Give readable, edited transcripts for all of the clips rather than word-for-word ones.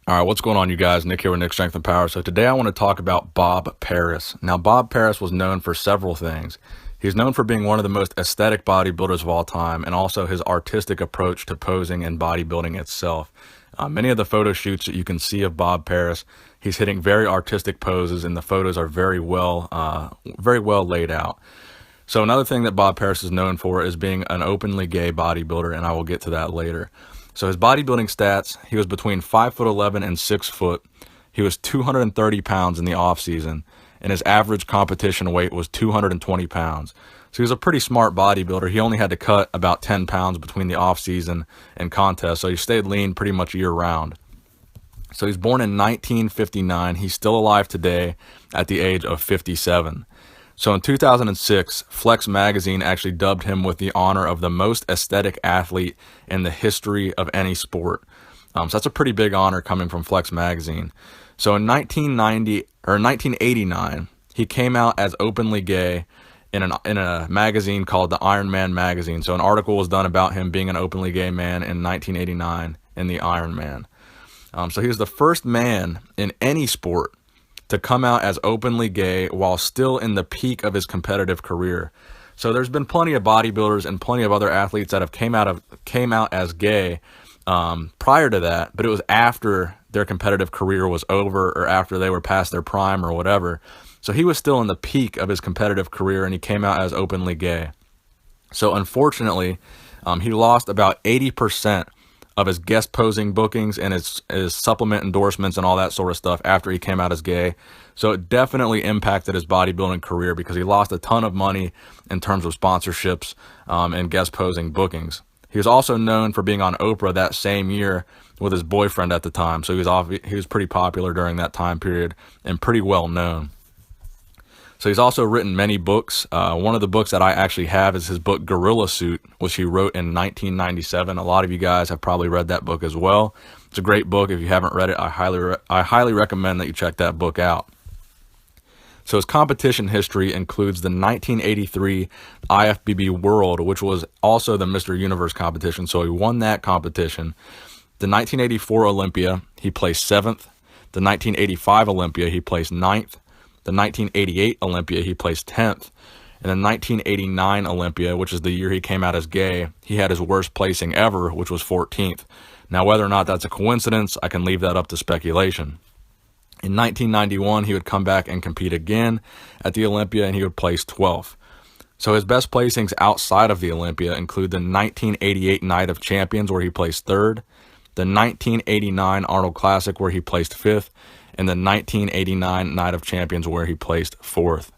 All right, what's going on, you guys? Nick here with Nick Strength and Power. So today I want to talk about Bob Paris. Now, Bob Paris was known for several things. He's known for being one of the most aesthetic bodybuilders of all time, and also his artistic approach to posing and bodybuilding itself. Many of the photo shoots that you can see of Bob Paris, he's hitting very artistic poses, and the photos are very well laid out. So another thing that Bob Paris is known for is being an openly gay bodybuilder, and I will get to that later. So his bodybuilding stats, he was between 5'11" and 6 foot. He was 230 pounds in the off season, and his average competition weight was 220 pounds. So he was a pretty smart bodybuilder. He only had to cut about 10 pounds between the off season and contest, so he stayed lean pretty much year round. So he's born in 1959. He's still alive today at the age of 57. So in 2006, Flex Magazine actually dubbed him with the honor of the most aesthetic athlete in the history of any sport. So that's a pretty big honor coming from Flex Magazine. So in 1989, he came out as openly gay in a magazine called the Iron Man magazine. So an article was done about him being an openly gay man in 1989 in the Iron Man. So he was the first man in any sport to come out as openly gay while still in the peak of his competitive career. So there's been plenty of bodybuilders and plenty of other athletes that have came out as gay prior to that, but it was after their competitive career was over or after they were past their prime or whatever. So he was still in the peak of his competitive career, and he came out as openly gay. So unfortunately, he lost about 80% of his guest posing bookings and his supplement endorsements and all that sort of stuff after he came out as gay. So it definitely impacted his bodybuilding career because he lost a ton of money in terms of sponsorships and guest posing bookings. He was also known for being on Oprah that same year with his boyfriend at the time. So he was pretty popular during that time period and pretty well known. So he's also written many books. One of the books that I actually have is his book Gorilla Suit, which he wrote in 1997. A lot of you guys have probably read that book as well. It's a great book. If you haven't read it, I highly recommend that you check that book out. So his competition history includes the 1983 IFBB World, which was also the Mr. Universe competition. So he won that competition. The 1984 Olympia, he placed 7th. The 1985 Olympia, he placed 9th. The 1988 Olympia, he placed 10th. And the 1989 Olympia, which is the year he came out as gay, he had his worst placing ever, which was 14th. Now, whether or not that's a coincidence, I can leave that up to speculation. In 1991, he would come back and compete again at the Olympia, and he would place 12th. So his best placings outside of the Olympia include the 1988 Night of Champions, where he placed 3rd, the 1989 Arnold Classic, where he placed 5th, and the 1989 Night of Champions, where he placed 4th.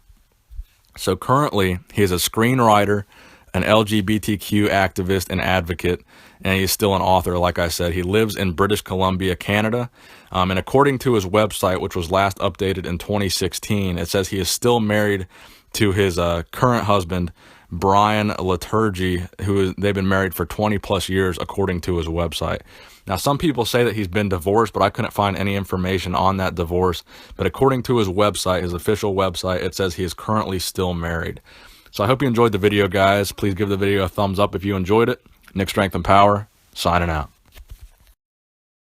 So currently, he is a screenwriter, an LGBTQ activist and advocate, and he is still an author, like I said. He lives in British Columbia, Canada, and according to his website, which was last updated in 2016, it says he is still married to his current husband, Brian Liturgy, they've been married for 20 plus years, according to his website. Now, some people say that he's been divorced, but I couldn't find any information on that divorce. But according to his website, his official website, it says he is currently still married. So I hope you enjoyed the video, guys. Please give the video a thumbs up if you enjoyed it. Nick Strength and Power, signing out.